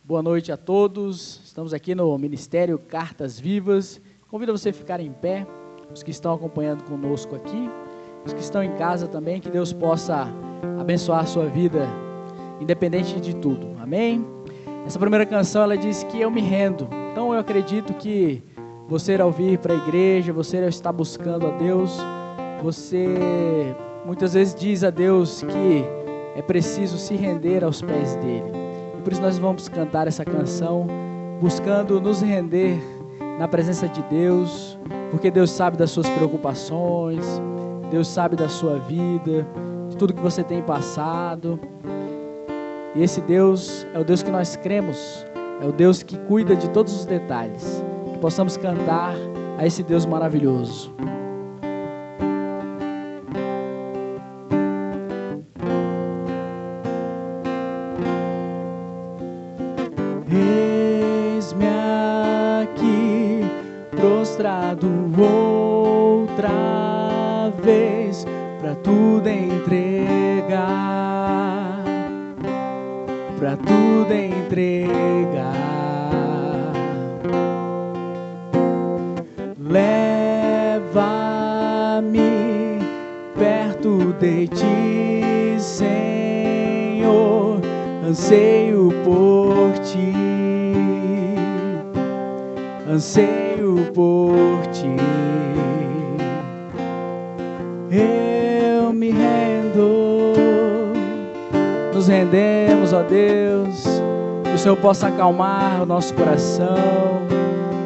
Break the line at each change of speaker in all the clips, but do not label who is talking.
Boa noite a todos. Estamos aqui no Ministério Cartas Vivas. Convido você a ficar em pé, os que estão acompanhando conosco aqui, os que estão em casa também, que Deus possa abençoar a sua vida, independente de tudo. Amém? Essa primeira canção, ela diz que eu me rendo. Então eu acredito que você ao vir para a igreja, você ao estar buscando a Deus, você muitas vezes diz a Deus que é preciso se render aos pés dele. E por isso nós vamos cantar essa canção, buscando nos render na presença de Deus, porque Deus sabe das suas preocupações, Deus sabe da sua vida, de tudo que você tem passado. E esse Deus é o Deus que nós cremos, é o Deus que cuida de todos os detalhes. Que possamos cantar a esse Deus maravilhoso. Eis-me aqui, prostrado outra vez, pra tudo entregar, pra tudo entregar. Leva-me perto de ti, Senhor, anseio por ti, anseio por ti. Eu me rendo, nos rendemos, ó Deus, que o Senhor possa acalmar o nosso coração,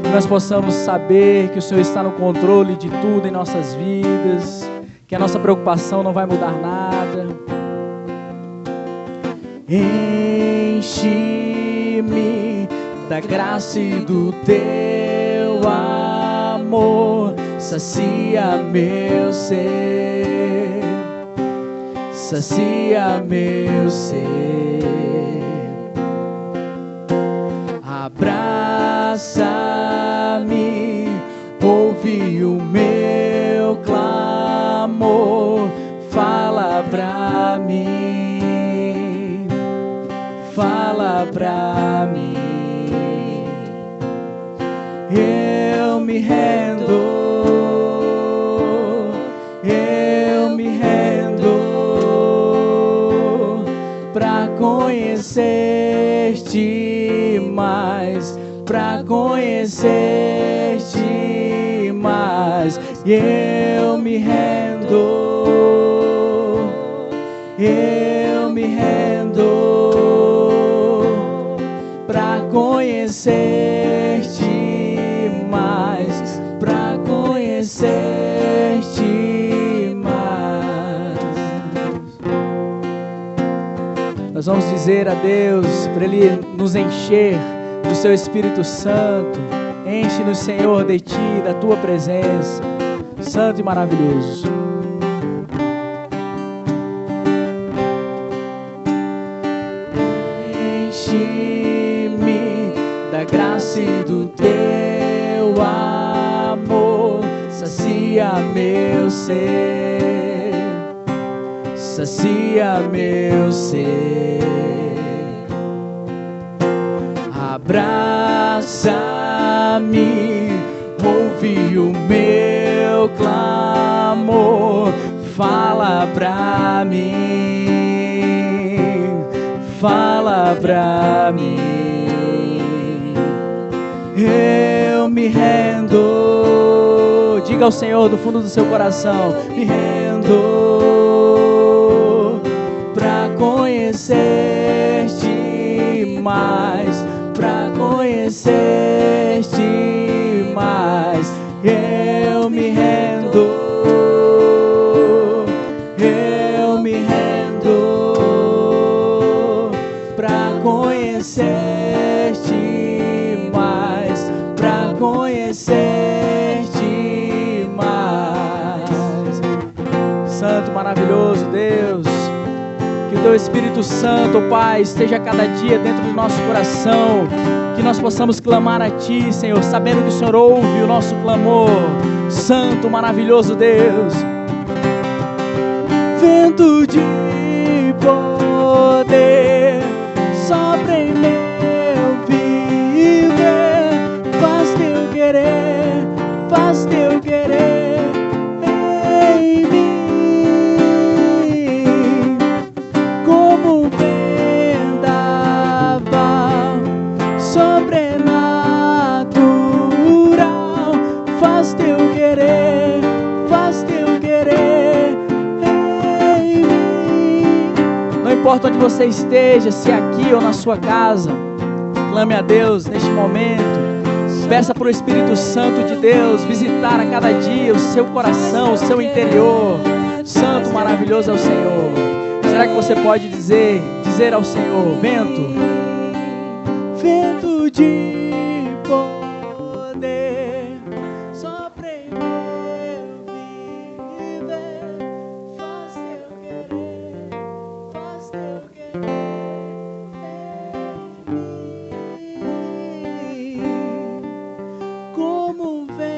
que nós possamos saber que o Senhor está no controle de tudo em nossas vidas, que a nossa preocupação não vai mudar nada. Enche-me da graça e do teu amor, sacia meu ser, sacia meu ser. Abraça-me, ouve o meu clamor, fala pra mim, fala pra mim. Eu me rendo, eu me rendo pra conhecer-te mais, pra conhecer-te mais. Eu me rendo, eu me rendo pra conhecer-te mais, pra conhecer-te mais. Nós vamos dizer a Deus para Ele nos encher do Seu Espírito Santo. Enche-nos, Senhor, de Ti, da Tua presença, Santo e maravilhoso. Enche-me da graça e do Teu amor, sacia meu ser, sacia meu ser. Abraça-me, ouve o meu clamor, fala pra mim, fala pra mim. Eu me rendo, diga ao Senhor do fundo do seu coração, me rendo pra conhecer-te mais, pra conhecer-te mais. Eu me rendo, eu me rendo pra conhecer-te mais, pra conhecer-te mais. Santo, maravilhoso Deus, que o Teu Espírito Santo, Pai, esteja cada dia dentro do nosso coração, que nós possamos clamar a Ti, Senhor, sabendo que o Senhor ouve o nosso clamor. Santo, maravilhoso Deus. Vento de poder, sopra em meu querer, faz teu querer em mim. Como um vendaval sobrenatural, faz teu querer, faz teu querer em mim. Não importa onde você esteja, se é aqui ou na sua casa, clame a Deus neste momento. Peça para o Espírito Santo de Deus visitar a cada dia o seu coração, o seu interior. Santo, maravilhoso é o Senhor. Será que você pode dizer ao Senhor: vento, vento de poder, sopra em meu viver, faz teu querer, faz teu querer em mim. Como um vendaval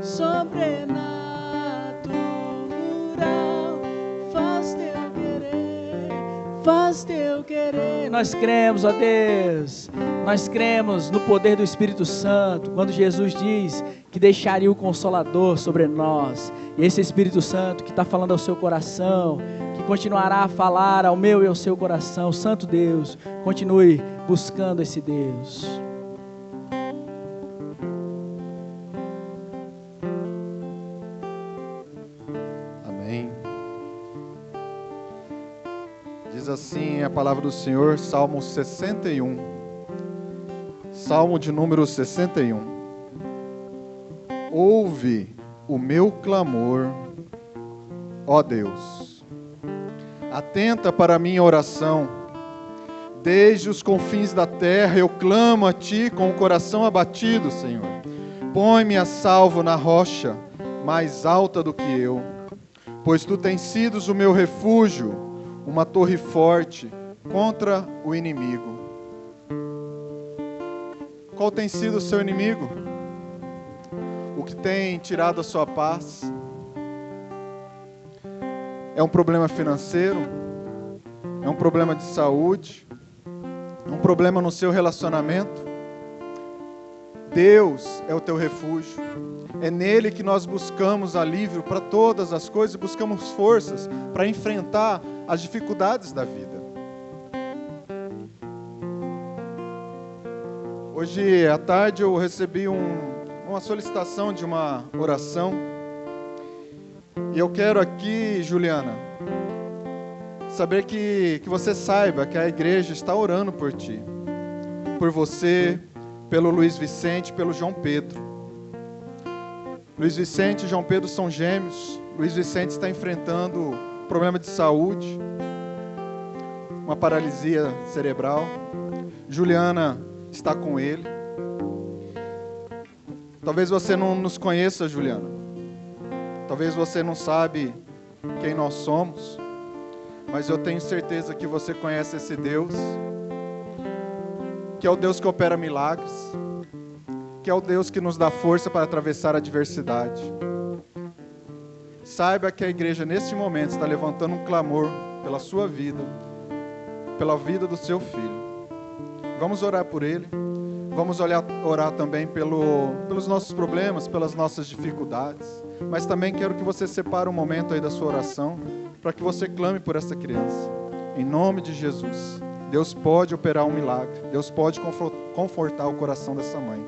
sobrenatural, faz teu querer, faz teu querer. Nós cremos, ó Deus, nós cremos no poder do Espírito Santo, quando Jesus diz que deixaria o Consolador sobre nós, e esse Espírito Santo que está falando ao seu coração, que continuará a falar ao meu e ao seu coração. Santo Deus, continue buscando esse Deus.
Amém. Diz assim a palavra do Senhor, Salmo 61. Salmo de número 61. Ouve o meu clamor, ó Deus. Atenta para a minha oração. Desde os confins da terra eu clamo a Ti com o coração abatido, Senhor. Põe-me a salvo na rocha, mais alta do que eu. Pois Tu tens sido o meu refúgio, uma torre forte contra o inimigo. Qual tem sido o seu inimigo? O que tem tirado a sua paz? É um problema financeiro? É um problema de saúde? É um problema no seu relacionamento? Deus é o teu refúgio. É nele que nós buscamos alívio para todas as coisas, buscamos forças para enfrentar as dificuldades da vida. Hoje à tarde eu recebi uma solicitação de uma oração. E eu quero aqui, Juliana, saber que você saiba que a igreja está orando por ti, por você, pelo Luiz Vicente, pelo João Pedro. Luiz Vicente e João Pedro são gêmeos. Luiz Vicente está enfrentando problema de saúde, uma paralisia cerebral. Juliana está com ele. Talvez você não nos conheça, Juliana. Talvez você não sabe quem nós somos, mas eu tenho certeza que você conhece esse Deus, que é o Deus que opera milagres, que é o Deus que nos dá força para atravessar a adversidade. Saiba que a igreja neste momento está levantando um clamor pela sua vida, pela vida do seu filho. Vamos orar por ele. Vamos orar também pelos nossos problemas, pelas nossas dificuldades. Mas também quero que você separe um momento aí da sua oração para que você clame por essa criança. Em nome de Jesus. Deus pode operar um milagre. Deus pode confortar o coração dessa mãe.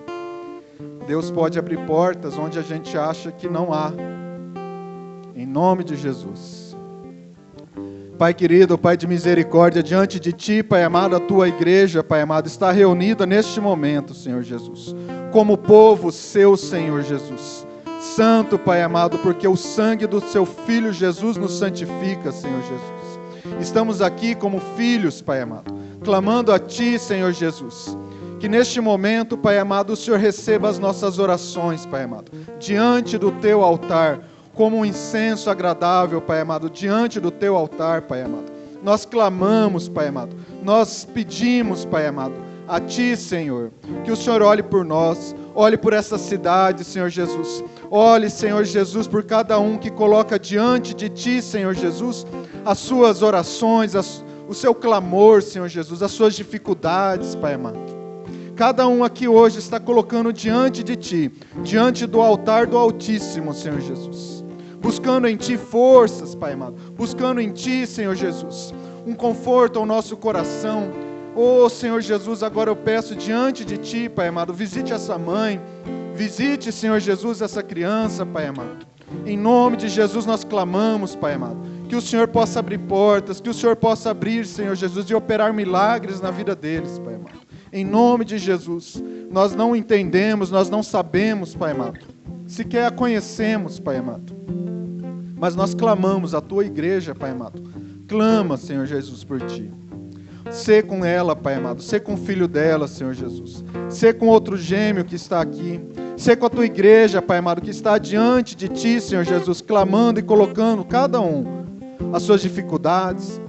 Deus pode abrir portas onde a gente acha que não há. Em nome de Jesus. Pai querido, Pai de misericórdia, diante de Ti, Pai amado, a Tua igreja, Pai amado, está reunida neste momento, Senhor Jesus, como povo Seu, Senhor Jesus. Santo, Pai amado, porque o sangue do Seu Filho Jesus nos santifica, Senhor Jesus. Estamos aqui como filhos, Pai amado, clamando a Ti, Senhor Jesus. Que neste momento, Pai amado, o Senhor receba as nossas orações, Pai amado, diante do Teu altar, como um incenso agradável, Pai amado, diante do Teu altar, Pai amado. Nós clamamos, Pai amado, nós pedimos, Pai amado, a Ti, Senhor, que o Senhor olhe por nós, olhe por essa cidade, Senhor Jesus. Olhe, Senhor Jesus, por cada um que coloca diante de Ti, Senhor Jesus, as suas orações, o seu clamor, Senhor Jesus, as suas dificuldades, Pai amado. Cada um aqui hoje está colocando diante de Ti, diante do altar do Altíssimo, Senhor Jesus. Buscando em Ti forças, Pai amado. Buscando em Ti, Senhor Jesus, um conforto ao nosso coração. Oh, Senhor Jesus, agora eu peço diante de Ti, Pai amado, visite essa mãe, visite, Senhor Jesus, essa criança, Pai amado. Em nome de Jesus nós clamamos, Pai amado, que o Senhor possa abrir portas, que o Senhor possa abrir, Senhor Jesus, e operar milagres na vida deles, Pai amado. Em nome de Jesus, nós não entendemos, nós não sabemos, Pai amado, sequer a conhecemos, Pai amado, mas nós clamamos, a Tua igreja, Pai amado, clama, Senhor Jesus, por Ti. Sê com ela, Pai amado, sê com o filho dela, Senhor Jesus, sê com outro gêmeo que está aqui, sê com a Tua igreja, Pai amado, que está diante de Ti, Senhor Jesus, clamando e colocando cada um as suas dificuldades.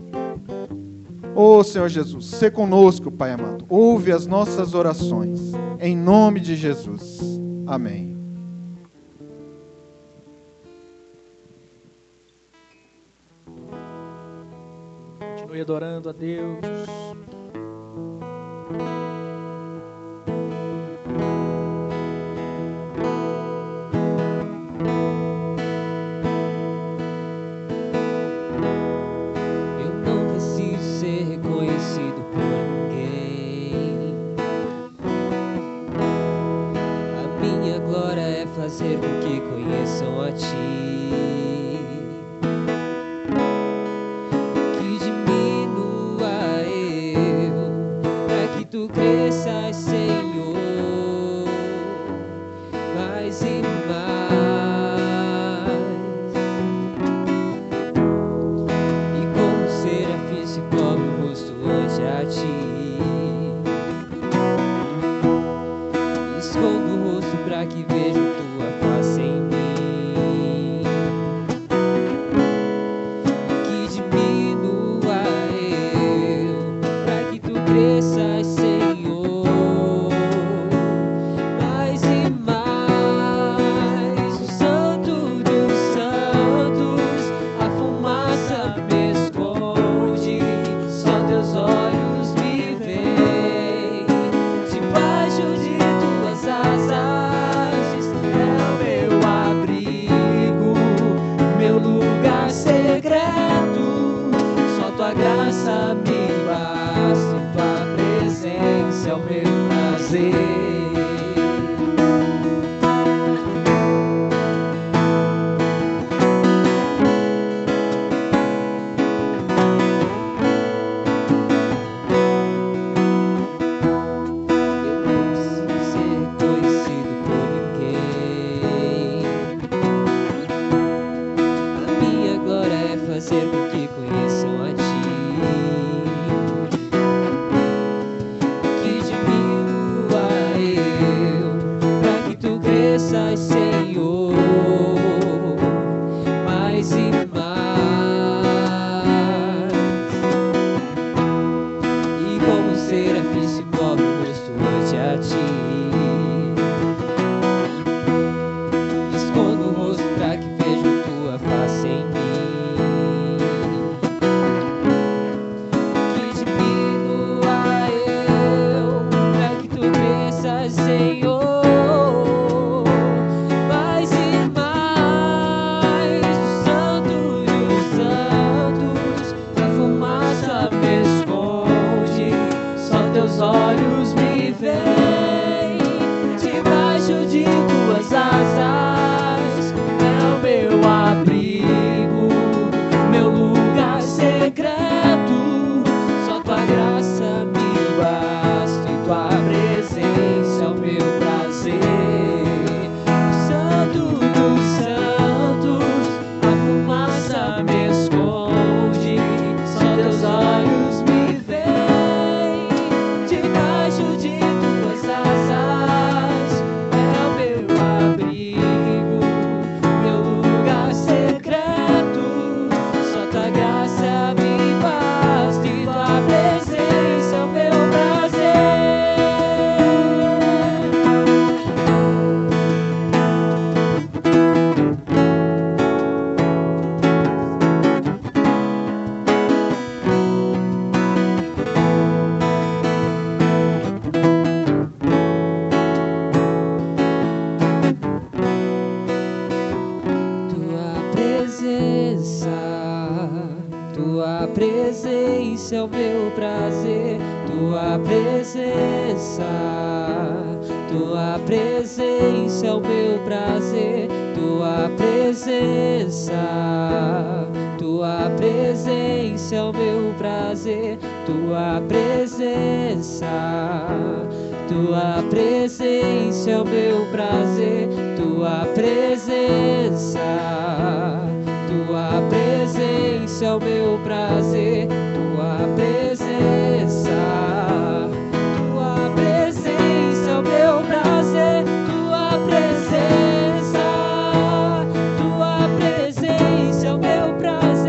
Oh, Senhor Jesus, sê conosco, Pai amado, ouve as nossas orações, em nome de Jesus, amém.
Continue adorando a Deus.
Eu não preciso ser reconhecido por ninguém. A minha glória é fazer com que conheçam a Ti. Tu cresças, Senhor, mais e mais. E como serafim se cobre o rosto ante a Ti, escondo o rosto para que vejam Tua face em mim, e que diminua eu, para que Tu cresças, Senhor. Graça me basta, Tua presença é o meu prazer. Fazer com que conheçam a Ti, que diminua presença é o meu prazer, tua presença. Tua presença é o meu prazer, tua presença. Tua presença é o meu prazer, tua presença. Tua presença é o meu prazer, tua presença. Tua presença é o meu prazer, tua presença. Tua presença é o meu prazer, tua presença. Tua presença é o meu prazer.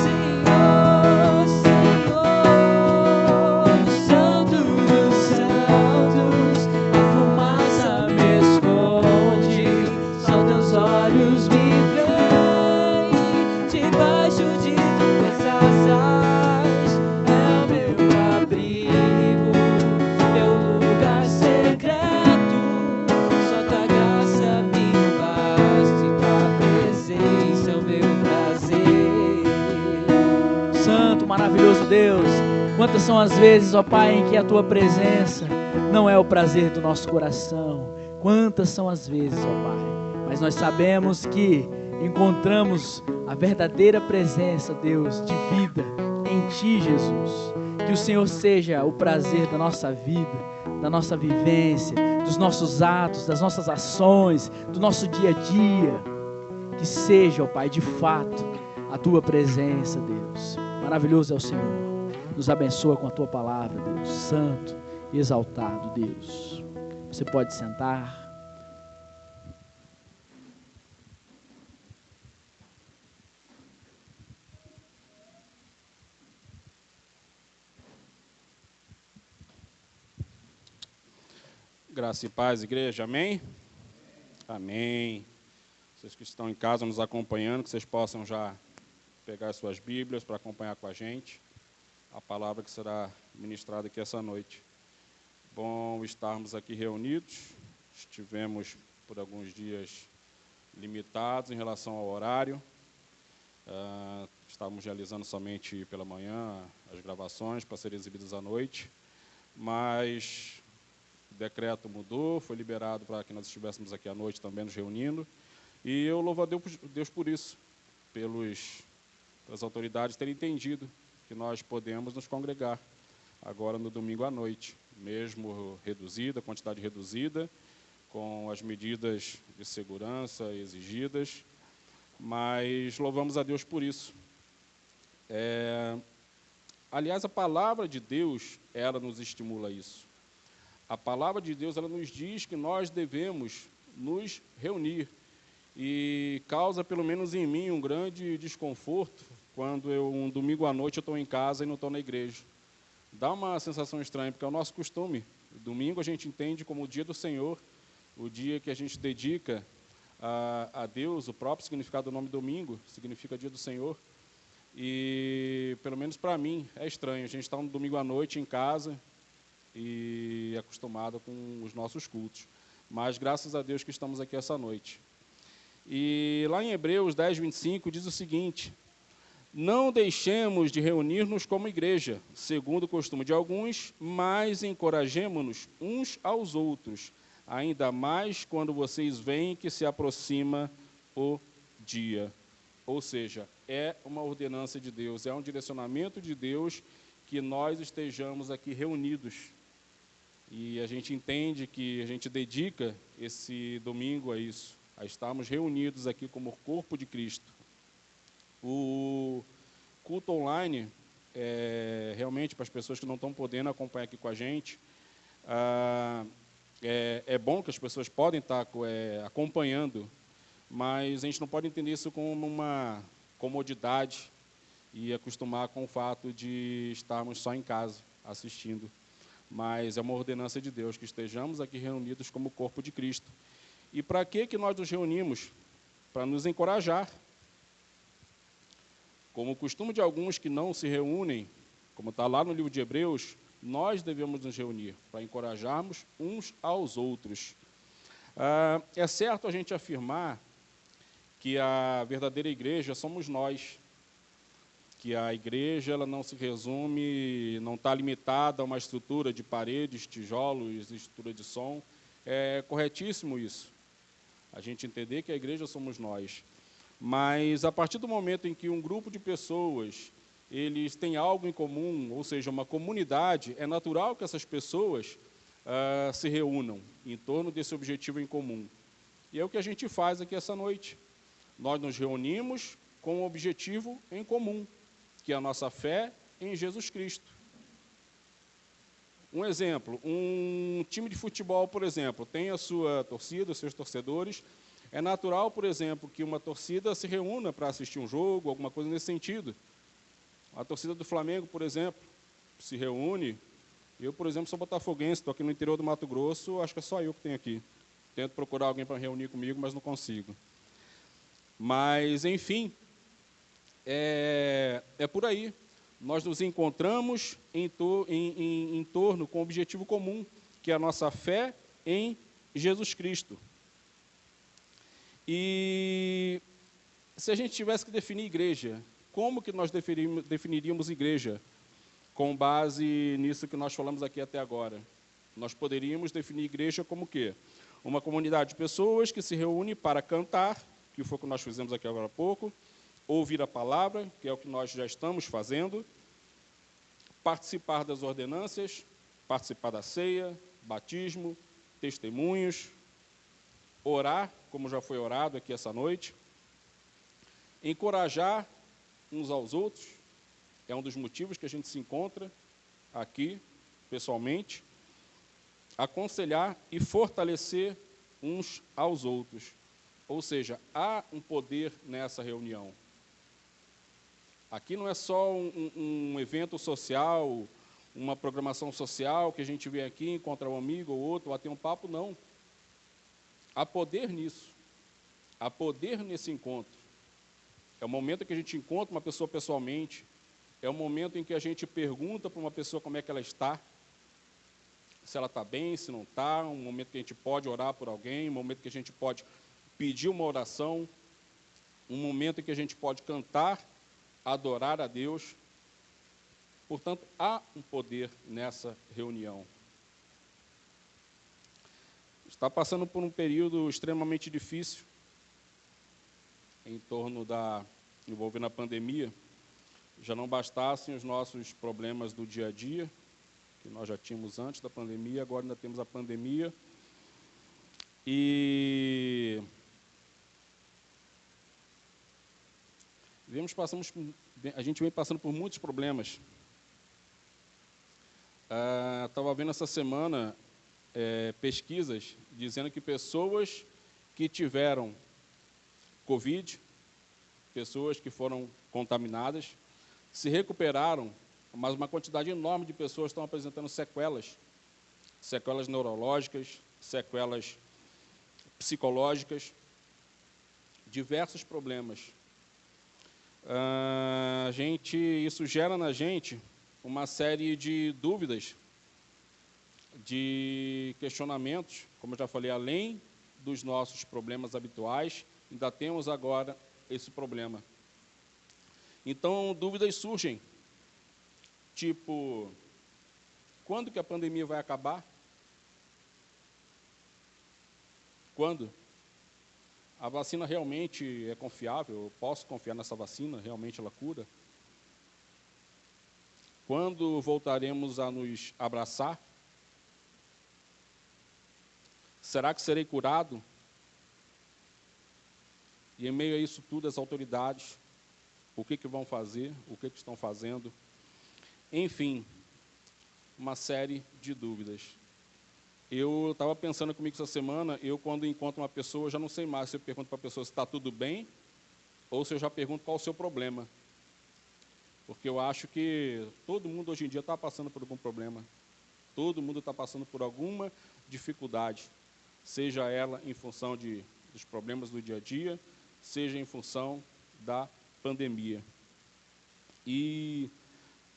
Senhor, Senhor, Santo dos santos, a fumaça me esconde, só teus olhos me veem, debaixo de tuas asas é o meu abrigo, meu lugar secreto, só tua graça me basta, e tua presença é o meu prazer.
Santo, maravilhoso Deus, quantas são as vezes, ó Pai, em que a Tua presença não é o prazer do nosso coração. Quantas são as vezes, ó Pai, mas nós sabemos que encontramos a verdadeira presença, Deus, de vida em Ti, Jesus. Que o Senhor seja o prazer da nossa vida, da nossa vivência, dos nossos atos, das nossas ações, do nosso dia a dia. Que seja, ó Pai, de fato, a Tua presença, Deus. Maravilhoso é o Senhor. Nos abençoa com a Tua palavra, Deus. Santo e exaltado, Deus. Você pode sentar.
Graça e paz, igreja, amém? Amém. Vocês que estão em casa nos acompanhando, que vocês possam já pegar as suas Bíblias para acompanhar com a gente a palavra que será ministrada aqui essa noite. Bom estarmos aqui reunidos. Estivemos por alguns dias limitados em relação ao horário. Estávamos realizando somente pela manhã as gravações para serem exibidas à noite, mas o decreto mudou, foi liberado para que nós estivéssemos aqui à noite também nos reunindo, e eu louvo a Deus por isso, pelas autoridades terem entendido que nós podemos nos congregar agora no domingo à noite, mesmo reduzida, quantidade reduzida, com as medidas de segurança exigidas, mas louvamos a Deus por isso. Aliás, a palavra de Deus, ela nos estimula a isso. A palavra de Deus, ela nos diz que nós devemos nos reunir, e causa, pelo menos em mim, um grande desconforto quando um domingo à noite eu estou em casa e não estou na igreja. Dá uma sensação estranha, porque é o nosso costume. Domingo a gente entende como o dia do Senhor, o dia que a gente dedica a Deus. O próprio significado do nome domingo significa dia do Senhor. E, pelo menos para mim, é estranho. A gente está no domingo à noite em casa e acostumado com os nossos cultos. Mas, graças a Deus que estamos aqui essa noite. E lá em Hebreus 10, 25, diz o seguinte: não deixemos de reunir-nos como igreja, segundo o costume de alguns, mas encorajemo-nos uns aos outros, ainda mais quando vocês veem que se aproxima o dia. Ou seja, é uma ordenança de Deus, é um direcionamento de Deus que nós estejamos aqui reunidos. E a gente entende que a gente dedica esse domingo a isso, a estarmos reunidos aqui como corpo de Cristo. O culto online, realmente, para as pessoas que não estão podendo acompanhar aqui com a gente, é bom que as pessoas podem estar acompanhando, mas a gente não pode entender isso como uma comodidade e acostumar com o fato de estarmos só em casa assistindo. Mas é uma ordenança de Deus que estejamos aqui reunidos como corpo de Cristo. E para que nós nos reunimos? Para nos encorajar. Como o costume de alguns que não se reúnem, como está lá no livro de Hebreus, nós devemos nos reunir para encorajarmos uns aos outros. É certo a gente afirmar que a verdadeira igreja somos nós. que a igreja ela não se resume, não está limitada a uma estrutura de paredes, tijolos, estrutura de som. É corretíssimo isso, a gente entender que a igreja somos nós. Mas, a partir do momento em que um grupo de pessoas, eles têm algo em comum, ou seja, uma comunidade, é natural que essas pessoas se reúnam em torno desse objetivo em comum. E é o que a gente faz aqui essa noite. Nós nos reunimos com um objetivo em comum, que é a nossa fé em Jesus Cristo. Um exemplo, um time de futebol, por exemplo, tem a sua torcida, os seus torcedores. É natural, por exemplo, que uma torcida se reúna para assistir um jogo, alguma coisa nesse sentido. A torcida do Flamengo, por exemplo, se reúne. Eu, por exemplo, sou botafoguense, estou aqui no interior do Mato Grosso, acho que é só eu que tenho aqui. Tento procurar alguém para reunir comigo, mas não consigo. Mas, enfim, é por aí. Nós nos encontramos em torno com um objetivo comum, que é a nossa fé em Jesus Cristo. E se a gente tivesse que definir igreja, como que nós definiríamos igreja? Com base nisso que nós falamos aqui até agora. Nós poderíamos definir igreja como o quê? Uma comunidade de pessoas que se reúne para cantar, que foi o que nós fizemos aqui agora há pouco, ouvir a palavra, que é o que nós já estamos fazendo, participar das ordenâncias, participar da ceia, batismo, testemunhos, orar, como já foi orado aqui essa noite, encorajar uns aos outros, é um dos motivos que a gente se encontra aqui, pessoalmente, aconselhar e fortalecer uns aos outros. Ou seja, há um poder nessa reunião. Aqui não é só um evento social, uma programação social que a gente vem aqui, encontra um amigo ou outro, bater um papo, não. Há poder nisso. Há poder nesse encontro. É o momento que a gente encontra uma pessoa pessoalmente, é o momento em que a gente pergunta para uma pessoa como é que ela está, se ela está bem, se não está, um momento que a gente pode orar por alguém, um momento que a gente pode pedir uma oração, um momento em que a gente pode cantar, adorar a Deus. Portanto, há um poder nessa reunião. Está passando por um período extremamente difícil, em torno envolvendo a pandemia. Já não bastassem os nossos problemas do dia a dia, que nós já tínhamos antes da pandemia, agora ainda temos a pandemia. E a gente vem passando por muitos problemas. Estava vendo essa semana pesquisas dizendo que pessoas que tiveram Covid, pessoas que foram contaminadas, se recuperaram, mas uma quantidade enorme de pessoas estão apresentando sequelas neurológicas, sequelas psicológicas, diversos problemas. Isso gera na gente uma série de dúvidas, de questionamentos, como eu já falei, além dos nossos problemas habituais, ainda temos agora esse problema. Então, dúvidas surgem, tipo, quando que a pandemia vai acabar? Quando? A vacina realmente é confiável? Eu posso confiar nessa vacina? Realmente ela cura? Quando voltaremos a nos abraçar? Será que serei curado? E em meio a isso tudo, as autoridades, o que vão fazer? O que estão fazendo? Enfim, uma série de dúvidas. Eu estava pensando comigo essa semana, quando encontro uma pessoa, já não sei mais se eu pergunto para a pessoa se está tudo bem, ou se eu já pergunto qual o seu problema. Porque eu acho que todo mundo hoje em dia está passando por algum problema. Todo mundo está passando por alguma dificuldade, seja ela em função dos problemas do dia a dia, seja em função da pandemia. E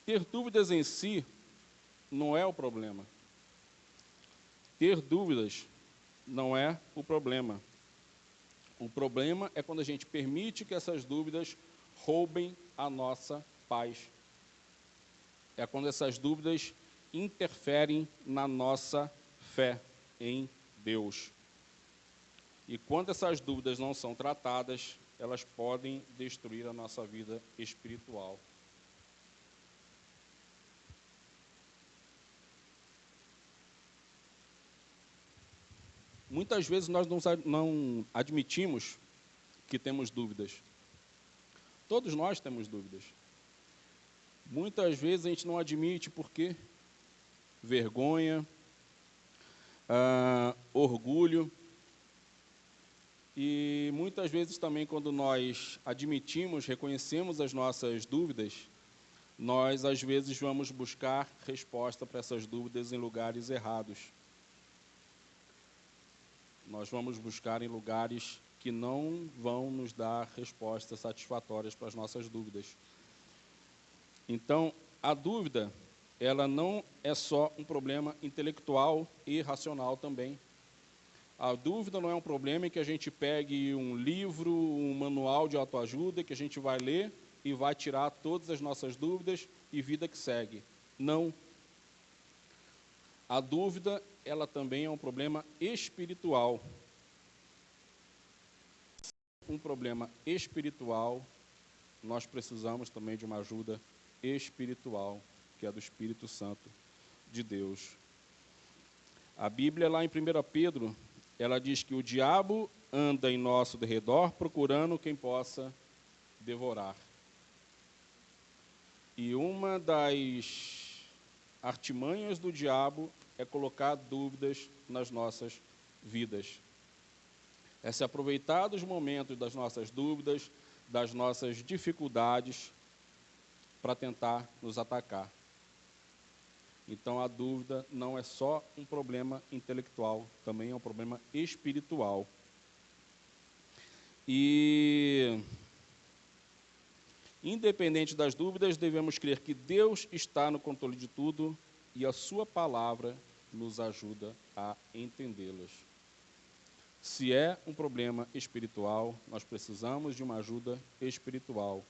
ter dúvidas em si não é o problema. Ter dúvidas não é o problema. O problema é quando a gente permite que essas dúvidas roubem a nossa paz. É quando essas dúvidas interferem na nossa fé em Deus. E quando essas dúvidas não são tratadas, elas podem destruir a nossa vida espiritual. Muitas vezes nós não admitimos que temos dúvidas. Todos nós temos dúvidas. Muitas vezes a gente não admite porque vergonha, orgulho. E muitas vezes também quando nós admitimos, reconhecemos as nossas dúvidas, nós às vezes vamos buscar resposta para essas dúvidas em lugares errados. Nós vamos buscar em lugares que não vão nos dar respostas satisfatórias para as nossas dúvidas. Então, a dúvida, ela não é só um problema intelectual e racional também. A dúvida não é um problema em que a gente pegue um livro, um manual de autoajuda, que a gente vai ler e vai tirar todas as nossas dúvidas e vida que segue. Não. A dúvida, ela também é um problema espiritual. Um problema espiritual, nós precisamos também de uma ajuda espiritual, que é do Espírito Santo de Deus. A Bíblia, lá em 1 Pedro, ela diz que o diabo anda em nosso derredor procurando quem possa devorar. E uma das artimanhas do diabo é colocar dúvidas nas nossas vidas. É se aproveitar dos momentos das nossas dúvidas, das nossas dificuldades, para tentar nos atacar. Então, a dúvida não é só um problema intelectual, também é um problema espiritual. E, independente das dúvidas, devemos crer que Deus está no controle de tudo e a sua palavra nos ajuda a entendê-las. Se é um problema espiritual, nós precisamos de uma ajuda espiritual.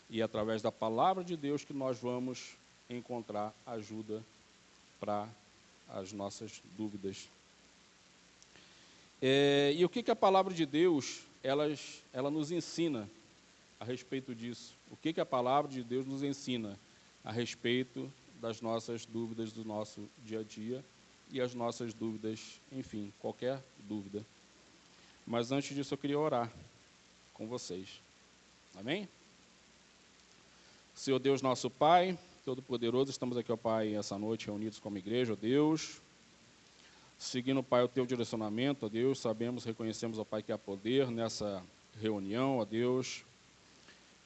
E é através da palavra de Deus que nós vamos encontrar ajuda para as nossas dúvidas. E o que a palavra de Deus, ela nos ensina a respeito disso? O que a palavra de Deus nos ensina a respeito das nossas dúvidas do nosso dia a dia e as nossas dúvidas, enfim, qualquer dúvida. Mas antes disso eu queria orar com vocês. Amém? Senhor Deus, nosso Pai, Todo-Poderoso, estamos aqui, ó Pai, essa noite reunidos como igreja, ó Deus, seguindo, Pai, o Teu direcionamento, ó Deus, sabemos, reconhecemos, ó Pai, que há poder nessa reunião, ó Deus,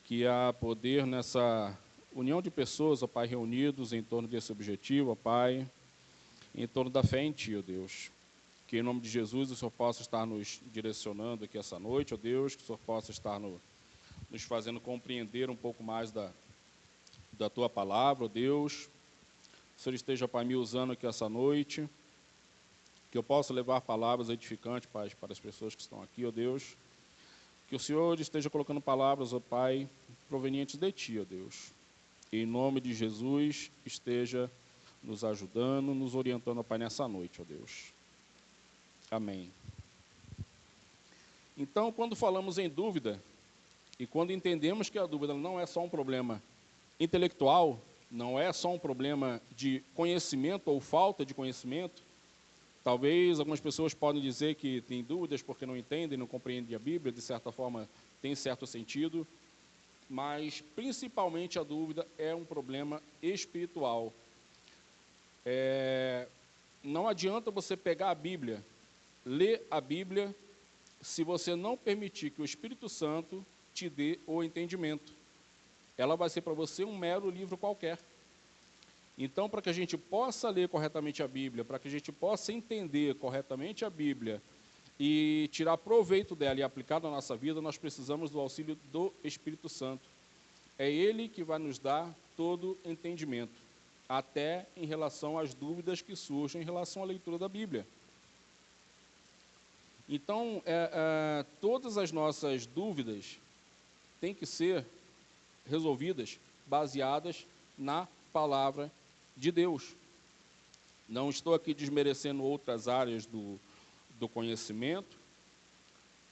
que há poder nessa união de pessoas, ó Pai, reunidos em torno desse objetivo, ó Pai, em torno da fé em Ti, ó Deus. Que em nome de Jesus o Senhor possa estar nos direcionando aqui essa noite, ó Deus, que o Senhor possa estar nos fazendo compreender um pouco mais da Tua palavra, ó Deus. O Senhor esteja, Pai, me usando aqui essa noite, que eu possa levar palavras edificantes, Pai, para as pessoas que estão aqui, ó Deus. Que o Senhor esteja colocando palavras, ó Pai, provenientes de Ti, ó Deus. E em nome de Jesus esteja nos ajudando, nos orientando, ó Pai, nessa noite, ó Deus. Amém. Então, quando falamos em dúvida, e quando entendemos que a dúvida não é só um problema intelectual, não é só um problema de conhecimento ou falta de conhecimento, talvez algumas pessoas podem dizer que têm dúvidas porque não entendem, não compreendem a Bíblia, de certa forma tem certo sentido, mas principalmente a dúvida é um problema espiritual. Não adianta você pegar a Bíblia, ler a Bíblia, se você não permitir que o Espírito Santo te dê o entendimento. Ela vai ser para você um mero livro qualquer. Então, para que a gente possa ler corretamente a Bíblia, para que a gente possa entender corretamente a Bíblia e tirar proveito dela e aplicar na nossa vida, nós precisamos do auxílio do Espírito Santo. É Ele que vai nos dar todo entendimento, até em relação às dúvidas que surgem em relação à leitura da Bíblia. Então, todas as nossas dúvidas têm que ser resolvidas baseadas na palavra de Deus. Não estou aqui desmerecendo outras áreas do conhecimento,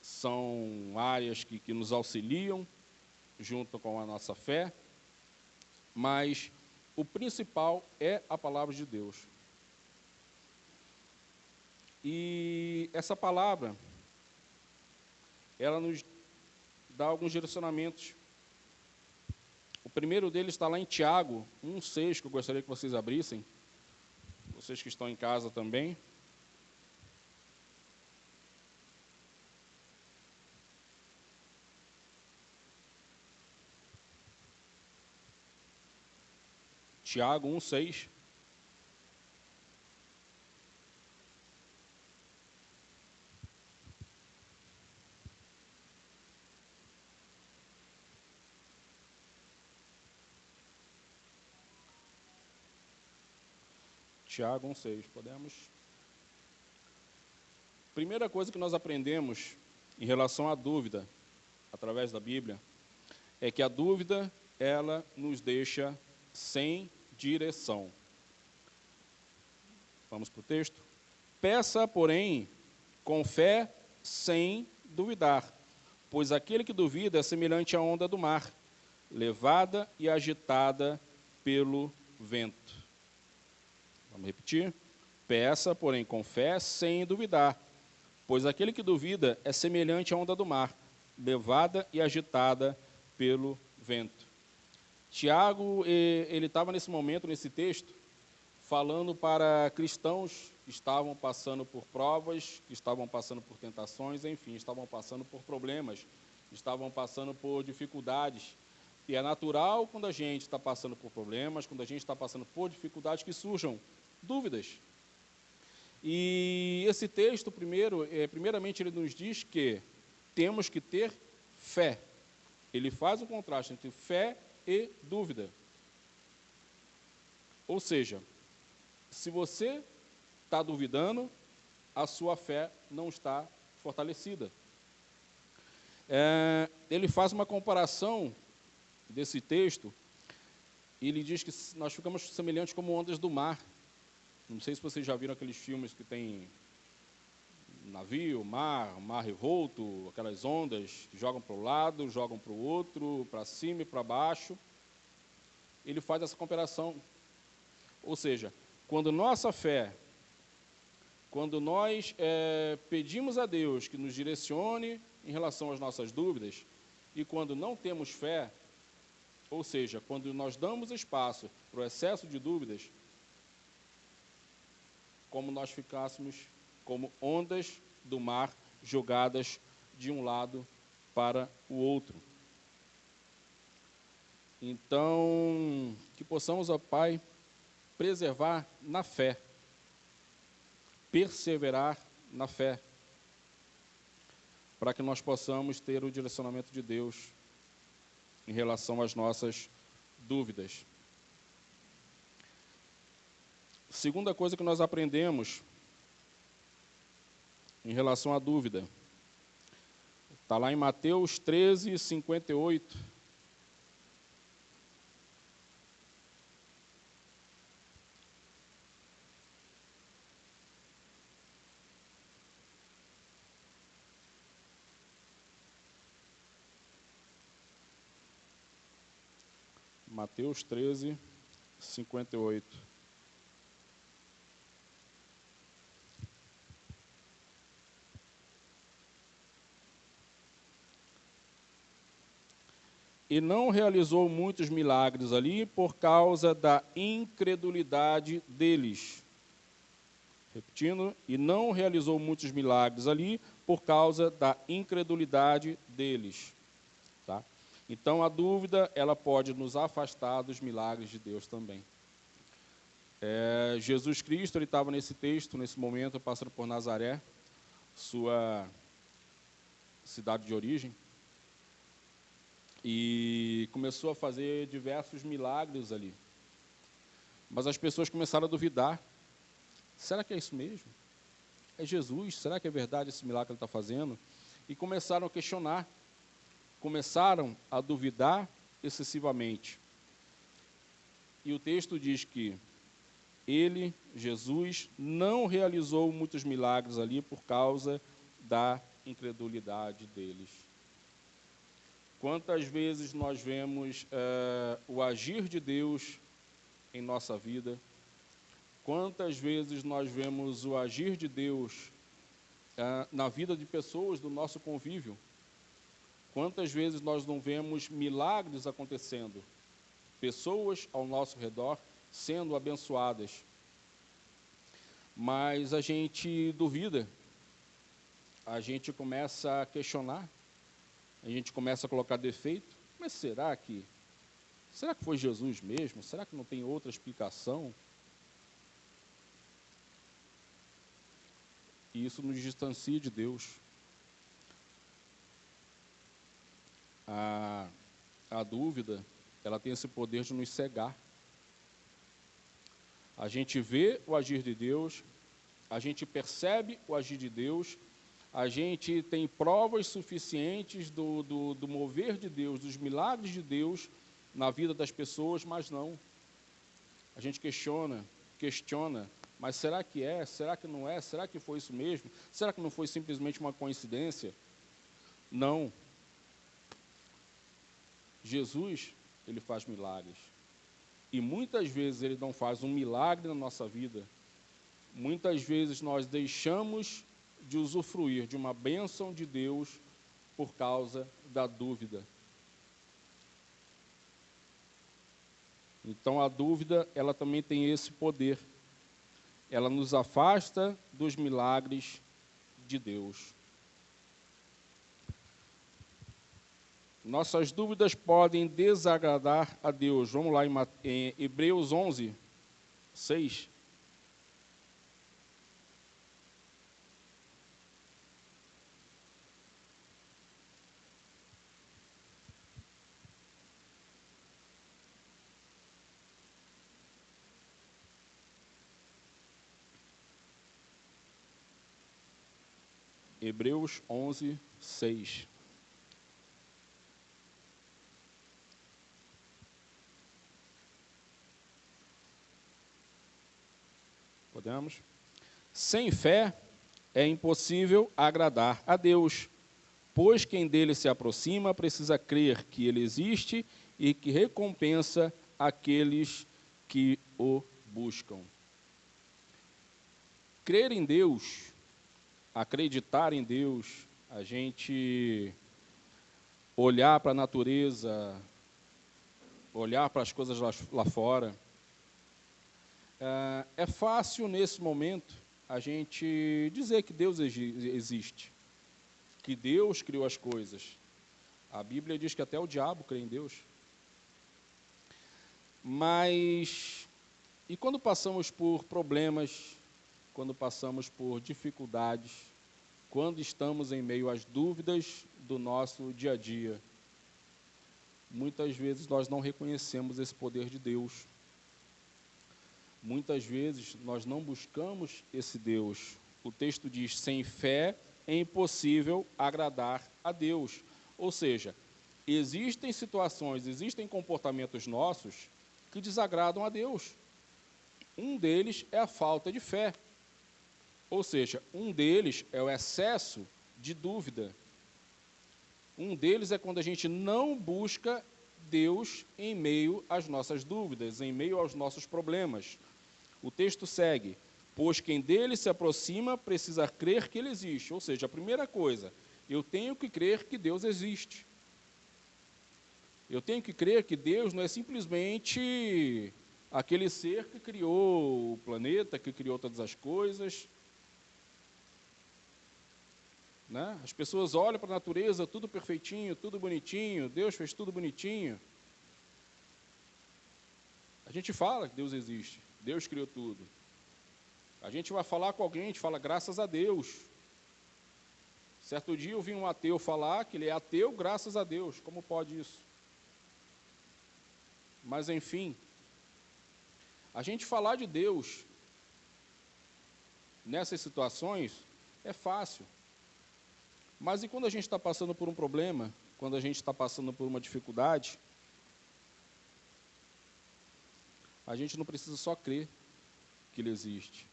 são áreas que nos auxiliam junto com a nossa fé, mas o principal é a palavra de Deus. E essa palavra, ela nos dá alguns direcionamentos. O primeiro deles está lá em Tiago 1,6, que eu gostaria que vocês abrissem, vocês que estão em casa também. Tiago 1,6. Tiago 1,6. Podemos? Primeira coisa que nós aprendemos em relação à dúvida, através da Bíblia, é que a dúvida, ela nos deixa sem direção. Vamos para o texto? Peça, porém, com fé, sem duvidar, pois aquele que duvida é semelhante à onda do mar, levada e agitada pelo vento. Vamos repetir? Peça, porém, com fé, sem duvidar, pois aquele que duvida é semelhante à onda do mar, levada e agitada pelo vento. Tiago, ele estava nesse momento, nesse texto, falando para cristãos que estavam passando por provas, que estavam passando por tentações, enfim, estavam passando por problemas, estavam passando por dificuldades. E é natural, quando a gente está passando por problemas, quando a gente está passando por dificuldades, que surjam dúvidas. E esse texto, primeiramente, ele nos diz que temos que ter fé. Ele faz o contraste entre fé e dúvida. Ou seja, se você está duvidando, a sua fé não está fortalecida. Ele faz uma comparação desse texto, e ele diz que nós ficamos semelhantes como ondas do mar. Não sei se vocês já viram aqueles filmes que tem navio, mar revolto, aquelas ondas que jogam para o lado, jogam para o outro, para cima e para baixo. Ele faz essa comparação. Ou seja, quando nossa fé, quando nós pedimos a Deus que nos direcione em relação às nossas dúvidas, e quando não temos fé, ou seja, quando nós damos espaço para o excesso de dúvidas, como nós ficássemos como ondas do mar jogadas de um lado para o outro. Então, que possamos, ó Pai, preservar na fé, perseverar na fé, para que nós possamos ter o direcionamento de Deus em relação às nossas dúvidas. Segunda coisa que nós aprendemos em relação à dúvida, está lá em Mateus 13, 58. Mateus 13, 58. E não realizou muitos milagres ali por causa da incredulidade deles. Repetindo, e não realizou muitos milagres ali por causa da incredulidade deles. Tá? Então, a dúvida, ela pode nos afastar dos milagres de Deus também. Jesus Cristo, ele estava nesse texto, nesse momento, passando por Nazaré, sua cidade de origem, e começou a fazer diversos milagres ali. Mas as pessoas começaram a duvidar. Será que é isso mesmo? É Jesus? Será que é verdade esse milagre que ele está fazendo? E começaram a questionar. Começaram a duvidar excessivamente. E o texto diz que ele, Jesus, não realizou muitos milagres ali por causa da incredulidade deles. Quantas vezes nós vemos o agir de Deus em nossa vida? Quantas vezes nós vemos o agir de Deus na vida de pessoas do nosso convívio? Quantas vezes nós não vemos milagres acontecendo? Pessoas ao nosso redor sendo abençoadas. Mas a gente duvida, a gente começa a questionar, a gente começa a colocar defeito. Mas será que foi Jesus mesmo? Será que não tem outra explicação? E isso nos distancia de Deus. A dúvida, ela tem esse poder de nos cegar. A gente vê o agir de Deus, a gente percebe o agir de Deus, a gente tem provas suficientes do mover de Deus, dos milagres de Deus na vida das pessoas, mas não. A gente questiona, mas será que é? Será que não é? Será que foi isso mesmo? Será que não foi simplesmente uma coincidência? Não. Jesus, ele faz milagres. E muitas vezes ele não faz um milagre na nossa vida. Muitas vezes nós deixamos de usufruir de uma bênção de Deus por causa da dúvida. Então a dúvida, ela também tem esse poder. Ela nos afasta dos milagres de Deus. Nossas dúvidas podem desagradar a Deus. Vamos lá em Hebreus 11, 6. Hebreus 11, 6. Podemos? Sem fé é impossível agradar a Deus, pois quem dele se aproxima precisa crer que ele existe e que recompensa aqueles que o buscam. Crer em Deus, acreditar em Deus, a gente olhar para a natureza, olhar para as coisas lá fora. É fácil nesse momento a gente dizer que Deus existe, que Deus criou as coisas. A Bíblia diz que até o diabo crê em Deus. Mas, e quando passamos por problemas, quando passamos por dificuldades, quando estamos em meio às dúvidas do nosso dia a dia, muitas vezes nós não reconhecemos esse poder de Deus. Muitas vezes nós não buscamos esse Deus. O texto diz, sem fé é impossível agradar a Deus. Ou seja, existem situações, existem comportamentos nossos que desagradam a Deus. Um deles é a falta de fé. Ou seja, um deles é o excesso de dúvida. Um deles é quando a gente não busca Deus em meio às nossas dúvidas, em meio aos nossos problemas. O texto segue, pois quem dele se aproxima precisa crer que ele existe. Ou seja, a primeira coisa, eu tenho que crer que Deus existe. Eu tenho que crer que Deus não é simplesmente aquele ser que criou o planeta, que criou todas as coisas. Né? As pessoas olham para a natureza, tudo perfeitinho, tudo bonitinho, Deus fez tudo bonitinho. A gente fala que Deus existe, Deus criou tudo. A gente vai falar com alguém, a gente fala graças a Deus. Certo dia eu vi um ateu falar que ele é ateu graças a Deus. Como pode isso? Mas enfim, a gente falar de Deus nessas situações é fácil. Mas e quando a gente está passando por um problema, quando a gente está passando por uma dificuldade, A gente não precisa só crer que ele existe.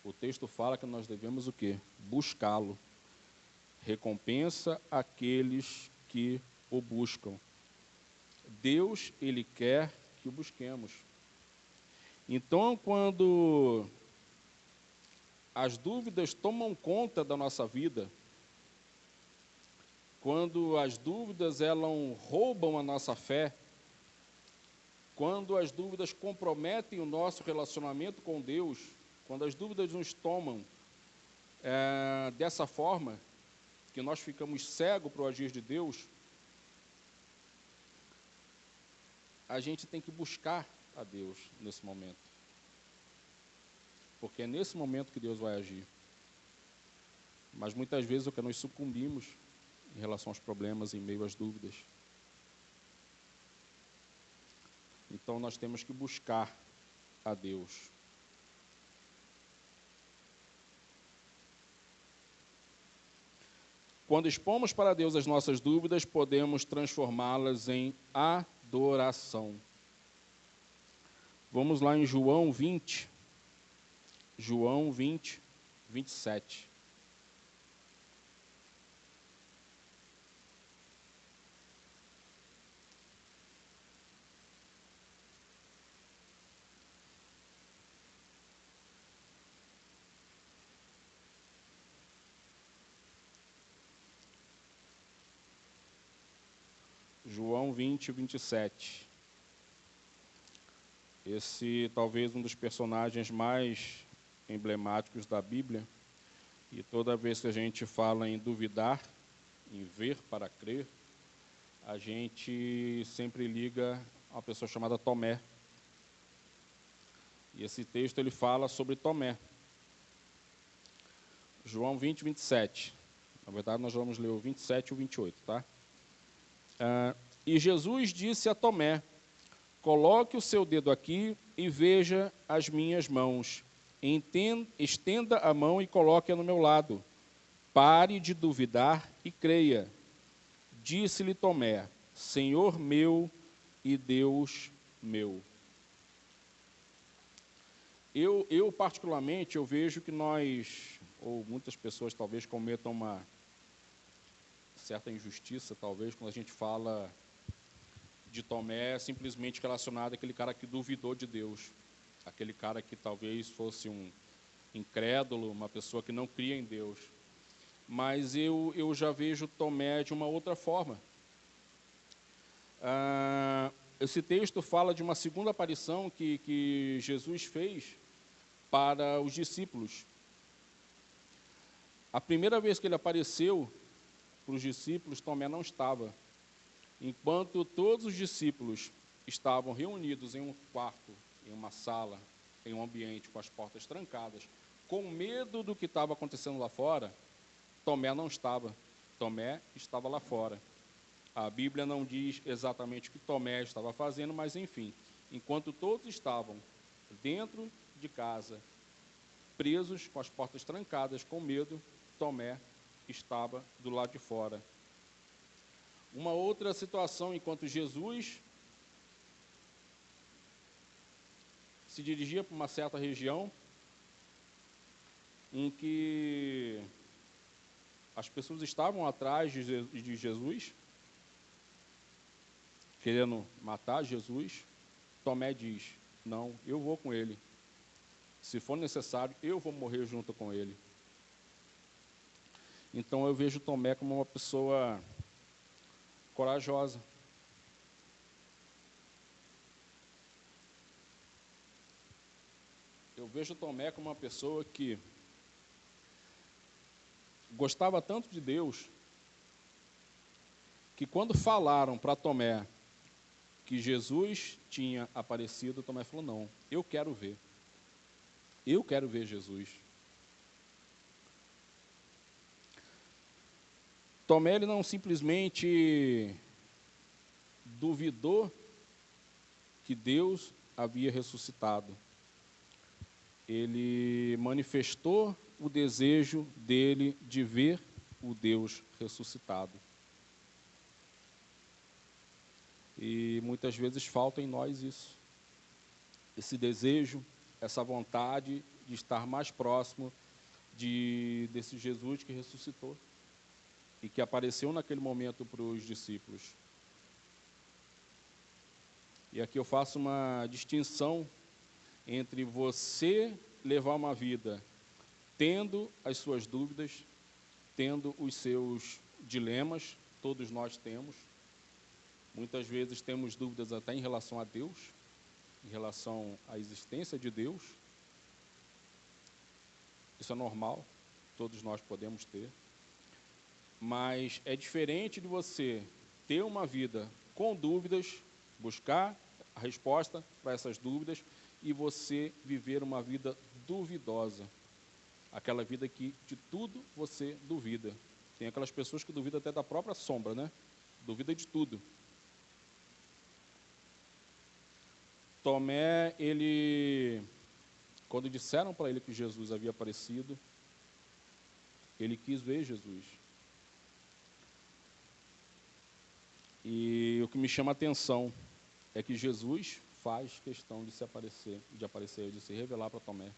O texto fala que nós devemos o quê? Buscá-lo. Recompensa aqueles que o buscam. Deus, ele quer que o busquemos. Então, quando as dúvidas tomam conta da nossa vida, quando as dúvidas elas roubam a nossa fé, quando as dúvidas comprometem o nosso relacionamento com Deus, quando as dúvidas nos tomam dessa forma, que nós ficamos cegos para o agir de Deus, a gente tem que buscar a Deus nesse momento. Porque é nesse momento que Deus vai agir. Mas muitas vezes o que nós sucumbimos em relação aos problemas, em meio às dúvidas. Então nós temos que buscar a Deus. Quando expomos para Deus as nossas dúvidas, podemos transformá-las em adoração. Vamos lá em João 20. João 20, 27. João 20, 27. Esse talvez um dos personagens mais emblemáticos da Bíblia. E toda vez que a gente fala em duvidar, em ver para crer, a gente sempre liga a uma pessoa chamada Tomé. E esse texto ele fala sobre Tomé. João 20, 27. Na verdade, nós vamos ler o 27 e o 28, tá? E Jesus disse a Tomé: coloque o seu dedo aqui e veja as minhas mãos. Estenda a mão e coloque-a no meu lado. Pare de duvidar e creia. Disse-lhe Tomé: Senhor meu e Deus meu. Eu particularmente, eu vejo que nós, ou muitas pessoas talvez cometam uma certa injustiça, talvez, quando a gente fala de Tomé simplesmente relacionado àquele cara que duvidou de Deus. Aquele cara que talvez fosse um incrédulo, uma pessoa que não cria em Deus. Mas eu já vejo Tomé de uma outra forma. Esse texto fala de uma segunda aparição que Jesus fez para os discípulos. A primeira vez que ele apareceu para os discípulos, Tomé não estava. Enquanto todos os discípulos estavam reunidos em um quarto, em uma sala, em um ambiente com as portas trancadas, com medo do que estava acontecendo lá fora, Tomé não estava. Tomé estava lá fora. A Bíblia não diz exatamente o que Tomé estava fazendo, mas enfim, enquanto todos estavam dentro de casa, presos, com as portas trancadas, com medo, Tomé estava do lado de fora. Uma outra situação, enquanto Jesus se dirigia para uma certa região em que as pessoas estavam atrás de Jesus, querendo matar Jesus, Tomé diz: não, eu vou com ele. Se for necessário, eu vou morrer junto com ele. Então eu vejo Tomé como uma pessoa corajosa. Eu vejo Tomé como uma pessoa que gostava tanto de Deus, que quando falaram para Tomé que Jesus tinha aparecido, Tomé falou: não, eu quero ver. Eu quero ver Jesus. Tomé ele não simplesmente duvidou que Deus havia ressuscitado. Ele manifestou o desejo dele de ver o Deus ressuscitado. E muitas vezes falta em nós isso. esse desejo, essa vontade de estar mais próximo desse Jesus que ressuscitou e que apareceu naquele momento para os discípulos. E aqui eu faço uma distinção entre você levar uma vida tendo as suas dúvidas, tendo os seus dilemas, todos nós temos. Muitas vezes temos dúvidas até em relação a Deus, em relação à existência de Deus. Isso é normal, todos nós podemos ter. Mas é diferente de você ter uma vida com dúvidas, buscar a resposta para essas dúvidas, e você viver uma vida duvidosa. Aquela vida que de tudo você duvida. Tem aquelas pessoas que duvidam até da própria sombra, né? Duvida de tudo. Tomé, quando disseram para ele que Jesus havia aparecido, ele quis ver Jesus. E o que me chama a atenção é que Jesus faz questão de de se revelar para Tomé.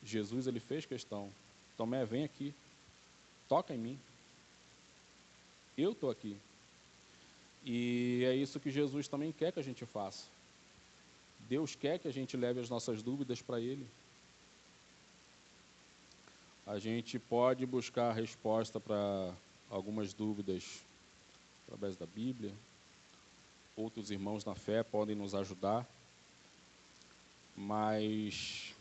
Jesus, ele fez questão. Tomé, vem aqui, toca em mim. Eu estou aqui. E é isso que Jesus também quer que a gente faça. Deus quer que a gente leve as nossas dúvidas para Ele. A gente pode buscar a resposta para algumas dúvidas através da Bíblia. Outros irmãos na fé podem nos ajudar. Mas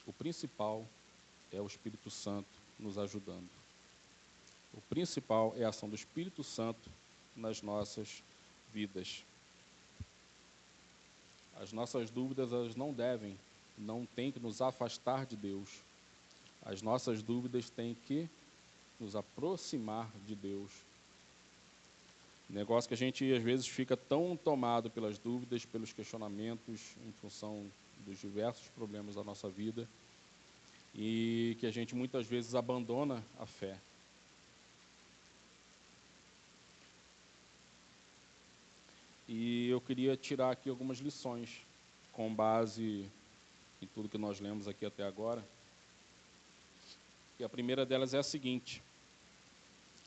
o principal é o Espírito Santo nos ajudando. O principal é a ação do Espírito Santo nas nossas vidas. As nossas dúvidas, elas não têm que nos afastar de Deus. As nossas dúvidas têm que nos aproximar de Deus. Negócio que a gente, às vezes, fica tão tomado pelas dúvidas, pelos questionamentos, em função dos diversos problemas da nossa vida, e que a gente, muitas vezes, abandona a fé. E eu queria tirar aqui algumas lições, com base em tudo que nós lemos aqui até agora. E a primeira delas é a seguinte: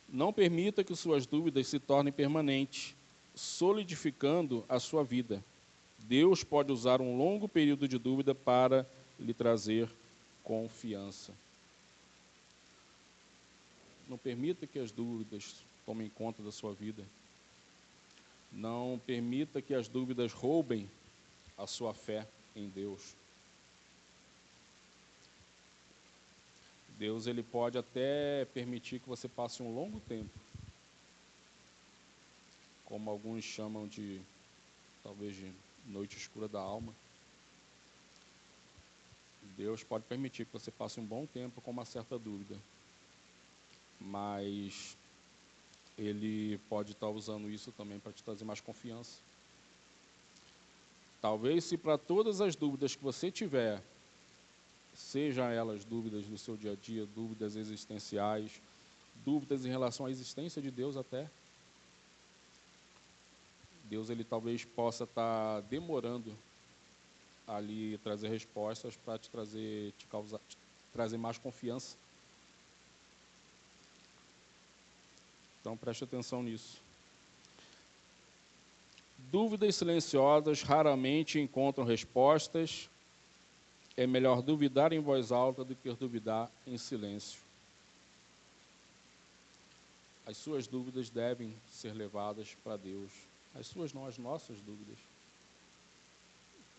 não permita que suas dúvidas se tornem permanentes, solidificando a sua vida. Deus pode usar um longo período de dúvida para lhe trazer confiança. Não permita que as dúvidas tomem conta da sua vida. Não permita que as dúvidas roubem a sua fé em Deus. Deus, ele pode até permitir que você passe um longo tempo, como alguns chamam talvez de noite escura da alma. Deus pode permitir que você passe um bom tempo com uma certa dúvida, mas Ele pode estar usando isso também para te trazer mais confiança. Talvez, se para todas as dúvidas que você tiver, sejam elas dúvidas do seu dia a dia, dúvidas existenciais, dúvidas em relação à existência de Deus até, Deus, ele talvez possa estar demorando ali trazer respostas para te trazer mais confiança. Então, preste atenção nisso. Dúvidas silenciosas raramente encontram respostas. É melhor duvidar em voz alta do que duvidar em silêncio. As suas dúvidas devem ser levadas para Deus. As suas não, as nossas dúvidas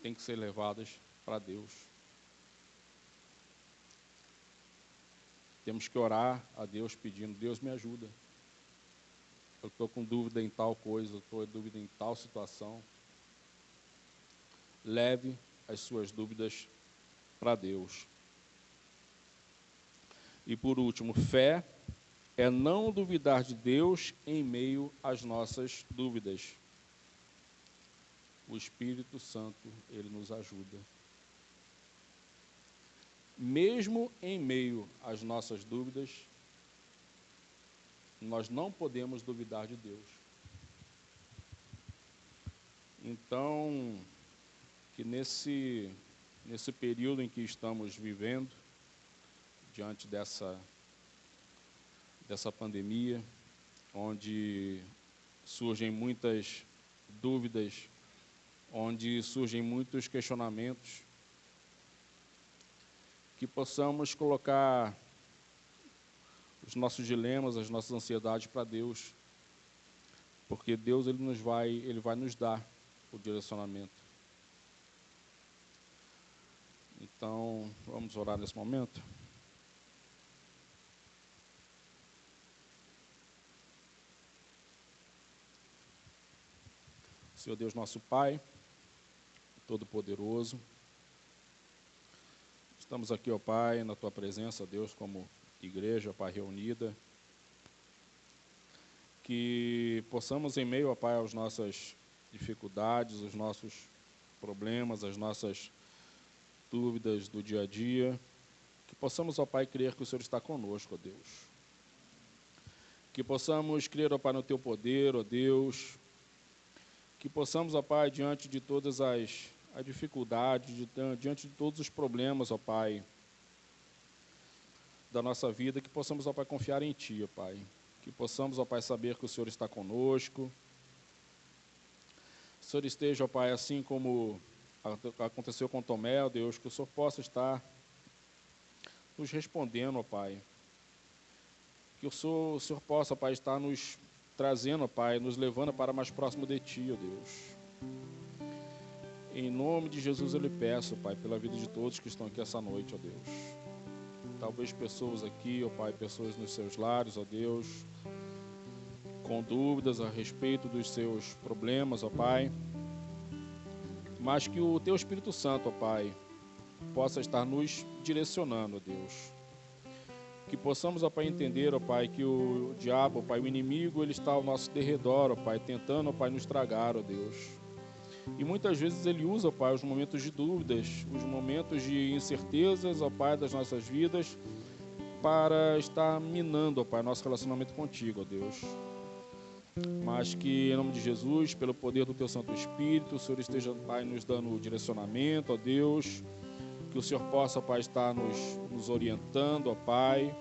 têm que ser levadas para Deus. Temos que orar a Deus pedindo: Deus, me ajuda. Eu estou com dúvida em tal coisa, eu estou com dúvida em tal situação. Leve as suas dúvidas para Deus. E por último, fé é não duvidar de Deus em meio às nossas dúvidas. O Espírito Santo, ele nos ajuda. Mesmo em meio às nossas dúvidas, nós não podemos duvidar de Deus. Então, que nesse período em que estamos vivendo, diante dessa pandemia, onde surgem muitas dúvidas, onde surgem muitos questionamentos, que possamos colocar os nossos dilemas, as nossas ansiedades para Deus, porque Deus ele vai nos dar o direcionamento. Então, vamos orar nesse momento? Senhor Deus, nosso Pai, Todo-Poderoso, estamos aqui, ó Pai, na Tua presença, Deus, como igreja, Pai, reunida, que possamos, em meio, ó Pai, às nossas dificuldades, os nossos problemas, as nossas dúvidas do dia a dia, que possamos, ó Pai, crer que o Senhor está conosco, ó Deus. Que possamos crer, ó Pai, no Teu poder, ó Deus. Que possamos, ó Pai, diante de todas as dificuldades, diante de todos os problemas, ó Pai, da nossa vida, que possamos, ó Pai, confiar em Ti, ó Pai. Que possamos, ó Pai, saber que o Senhor está conosco. O Senhor esteja, ó Pai, assim como aconteceu com Tomé, ó Deus, que o Senhor possa estar nos respondendo, ó Pai. Que o Senhor possa, ó Pai, estar nos trazendo, ó Pai, nos levando para mais próximo de Ti, ó Deus. Em nome de Jesus eu lhe peço, Pai, pela vida de todos que estão aqui essa noite, ó Deus. Talvez pessoas aqui, ó Pai, pessoas nos seus lares, ó Deus, com dúvidas a respeito dos seus problemas, ó Pai. Mas que o Teu Espírito Santo, ó Pai, possa estar nos direcionando, ó Deus. Que possamos, ó Pai, entender, ó Pai, que o diabo, ó Pai, o inimigo, ele está ao nosso derredor, ó Pai, tentando, ó Pai, nos tragar, ó Deus. E muitas vezes ele usa, ó Pai, os momentos de dúvidas, os momentos de incertezas, ó Pai, das nossas vidas, para estar minando, ó Pai, nosso relacionamento contigo, ó Deus. Mas que, em nome de Jesus, pelo poder do Teu Santo Espírito, o Senhor esteja, Pai, nos dando o direcionamento, ó Deus. Que o Senhor possa, Pai, estar nos orientando, ó Pai.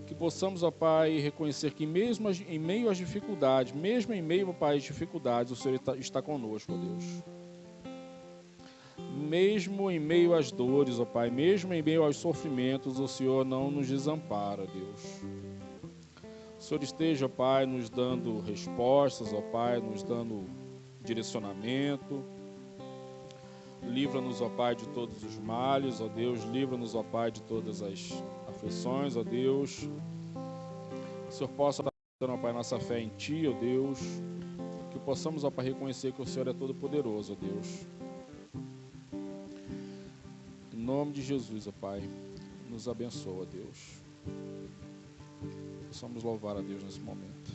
Que possamos, ó Pai, reconhecer que mesmo em meio às dificuldades, mesmo em meio, ó Pai, às dificuldades, o Senhor está conosco, ó Deus. Mesmo em meio às dores, ó Pai, mesmo em meio aos sofrimentos, o Senhor não nos desampara, ó Deus. O Senhor esteja, ó Pai, nos dando respostas, ó Pai, nos dando direcionamento. Livra-nos, ó Pai, de todos os males, ó Deus. Livra-nos, ó Pai, de todas as aflições, ó Deus. Que o Senhor possa estar dando, ó Pai, nossa fé em Ti, ó Deus. Que possamos, ó Pai, reconhecer que o Senhor é todo poderoso, ó Deus. Em nome de Jesus, ó Pai, nos abençoa, ó Deus. Possamos louvar a Deus nesse momento.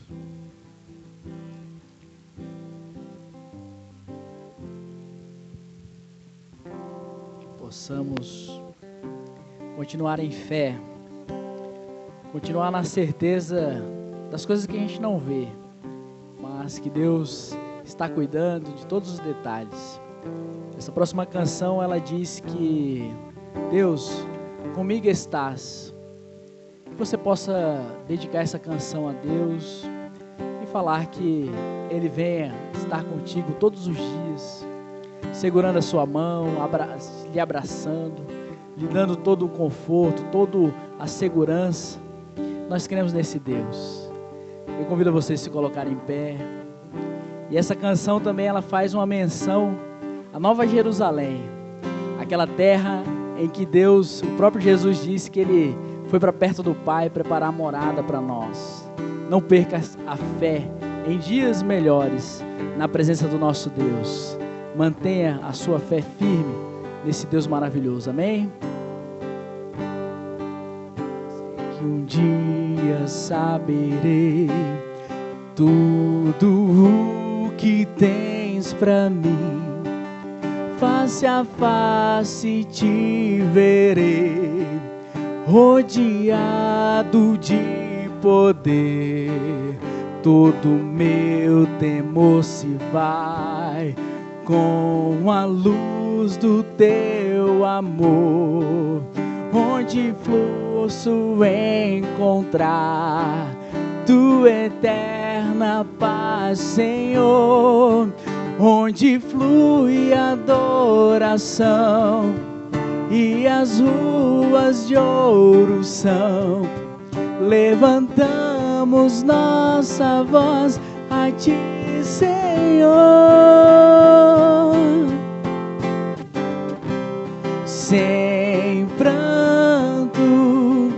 Possamos continuar em fé, continuar na certeza das coisas que a gente não vê, mas que Deus está cuidando de todos os detalhes. Essa próxima canção, ela diz que Deus, comigo estás. Que você possa dedicar essa canção a Deus e falar que Ele venha estar contigo todos os dias, segurando a sua mão, lhe abraçando, lhe dando todo o conforto, toda a segurança. Nós cremos nesse Deus. Eu convido você a se colocar em pé. E essa canção também, ela faz uma menção à Nova Jerusalém, aquela terra em que Deus, o próprio Jesus disse que Ele foi para perto do Pai preparar a morada para nós. Não perca a fé em dias melhores na presença do nosso Deus. Mantenha a sua fé firme nesse Deus maravilhoso, amém? Que um dia saberei tudo o que tens pra mim, face a face te verei, rodeado de poder, todo meu temor se vai com a luz do teu amor, onde posso encontrar tua eterna paz, Senhor, onde flui adoração e as ruas de ouro são. Levantamos nossa voz a ti, Senhor, sem pranto,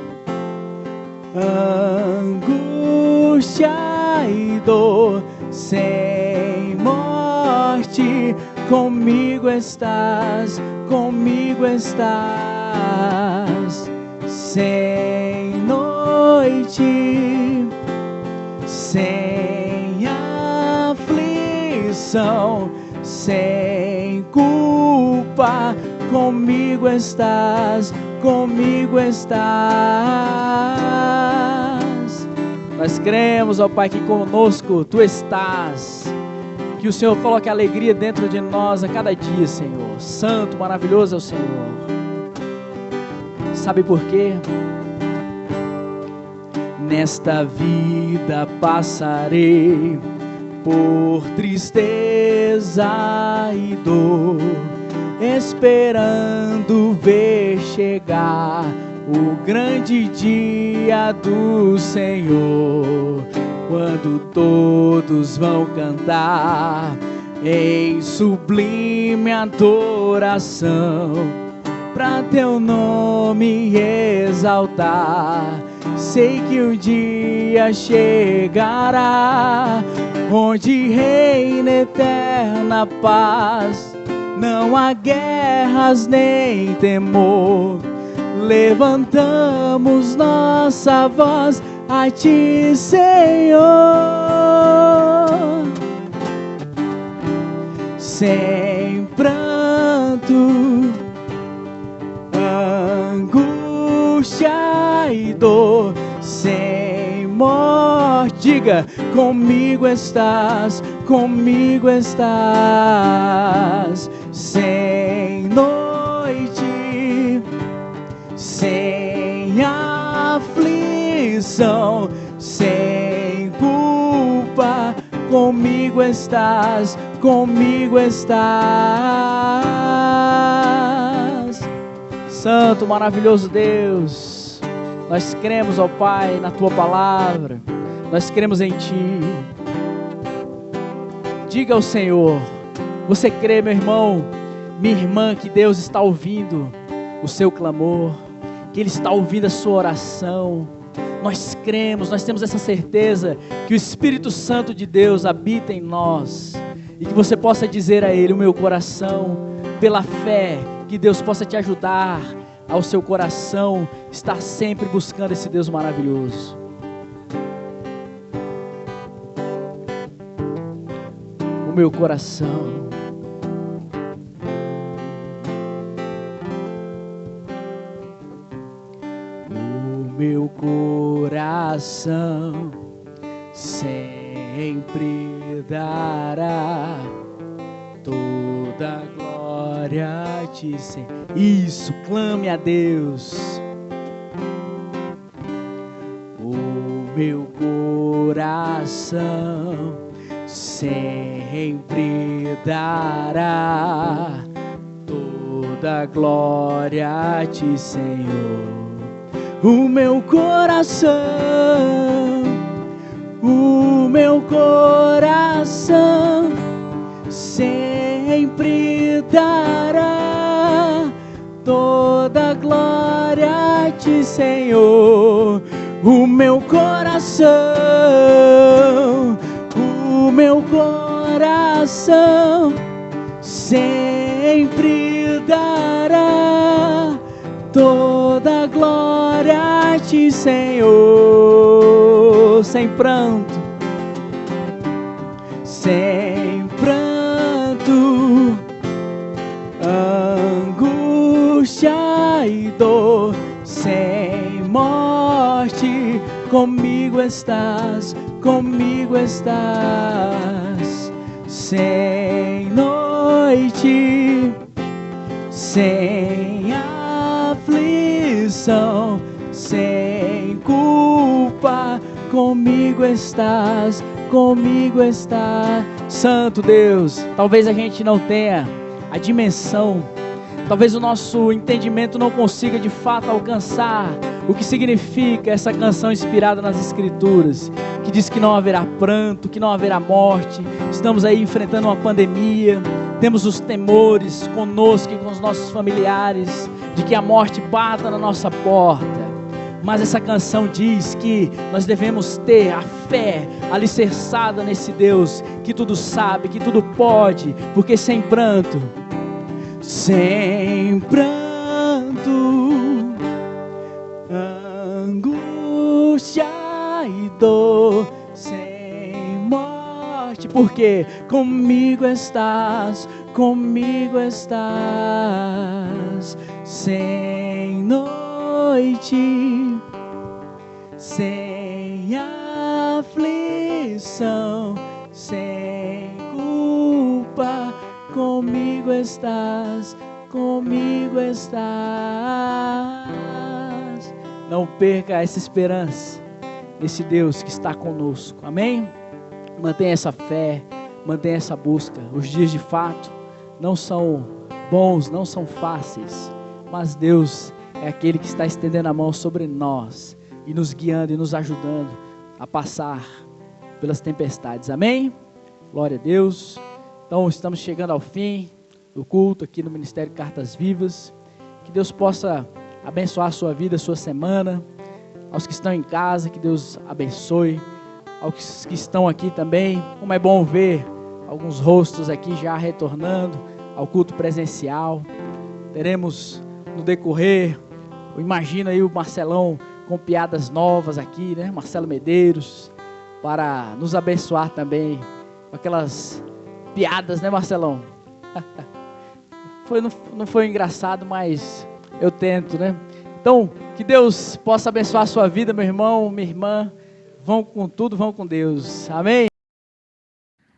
angústia e dor, sem morte, comigo estás, comigo estás, sem noite, sem aflição, sem culpa, comigo estás, comigo estás. Nós cremos, ó Pai, que conosco Tu estás, que o Senhor coloque alegria dentro de nós a cada dia, Senhor. Santo, maravilhoso é o Senhor. Sabe por quê? Nesta vida passarei por tristeza e dor, esperando ver chegar o grande dia do Senhor, quando todos vão cantar em sublime adoração, pra teu nome exaltar. Sei que um dia chegará, onde reina eterna paz, não há guerras nem temor. Levantamos nossa voz a ti, Senhor, sem pranto, angústia e dor, sem morte. Diga, comigo estás, comigo estás, sem noite, sem aflição, sem culpa, comigo estás, comigo estás. Santo, maravilhoso Deus, nós cremos, ó Pai, na Tua palavra, nós cremos em Ti. Diga ao Senhor, você crê, meu irmão, minha irmã, que Deus está ouvindo o seu clamor, que Ele está ouvindo a sua oração. Nós cremos, nós temos essa certeza que o Espírito Santo de Deus habita em nós, e que você possa dizer a Ele: o meu coração, pela fé, que Deus possa te ajudar ao seu coração estar sempre buscando esse Deus maravilhoso. O meu coração, o meu coração sempre dará toda a glória a ti, Senhor. Isso, clame a Deus. O meu coração sempre dará toda a glória a ti, Senhor. O meu coração, o meu coração sempre dará toda a glória a ti, Senhor. O meu coração, o meu coração sempre dará toda a glória a ti, Senhor. Sem pranto, sem pranto, angústia e dor, sem morte, comigo estás, comigo estás. Sem noite, sem aflição, sem culpa, comigo estás, comigo estás. Santo Deus, talvez a gente não tenha a dimensão, talvez o nosso entendimento não consiga de fato alcançar o que significa essa canção inspirada nas Escrituras, que diz que não haverá pranto, que não haverá morte. Estamos aí enfrentando uma pandemia, temos os temores conosco e com os nossos familiares, de que a morte bata na nossa porta. Mas essa canção diz que nós devemos ter a fé alicerçada nesse Deus que tudo sabe, que tudo pode, porque sem pranto, angústia e dor, sem morte, porque comigo estás, sem noite, sem aflição, sem culpa, comigo estás, Não perca essa esperança nesse Deus que está conosco, amém? Mantenha essa fé, mantenha essa busca. Os dias de fato não são bons, não são fáceis, mas Deus é aquele que está estendendo a mão sobre nós e nos guiando e nos ajudando a passar pelas tempestades, amém? Glória a Deus. Então estamos chegando ao fim do culto aqui no Ministério Cartas Vivas. Que Deus possa abençoar a sua vida, a sua semana. Aos que estão em casa, que Deus abençoe. Aos que estão aqui também, como é bom ver alguns rostos aqui já retornando ao culto presencial. Teremos no decorrer, eu imagino aí o Marcelão com piadas novas aqui, né? Marcelo Medeiros, para nos abençoar também com aquelas piadas, né, Marcelão? Não foi engraçado, mas eu tento, né? Então, que Deus possa abençoar a sua vida, meu irmão, minha irmã. Vão com tudo, vão com Deus. Amém?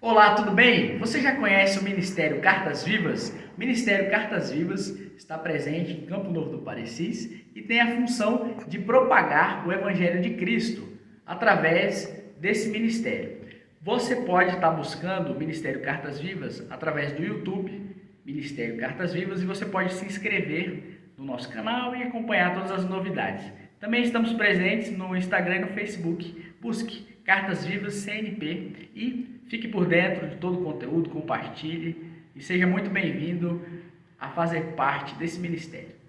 Olá, tudo bem? Você já conhece o Ministério Cartas Vivas? O Ministério Cartas Vivas está presente em Campo Novo do Parecis e tem a função de propagar o Evangelho de Cristo através desse ministério. Você pode estar buscando o Ministério Cartas Vivas através do YouTube, Ministério Cartas Vivas, e você pode se inscrever no nosso canal e acompanhar todas as novidades. Também estamos presentes no Instagram e no Facebook. Busque Cartas Vivas CNP e fique por dentro de todo o conteúdo, compartilhe e seja muito bem-vindo a fazer parte desse ministério.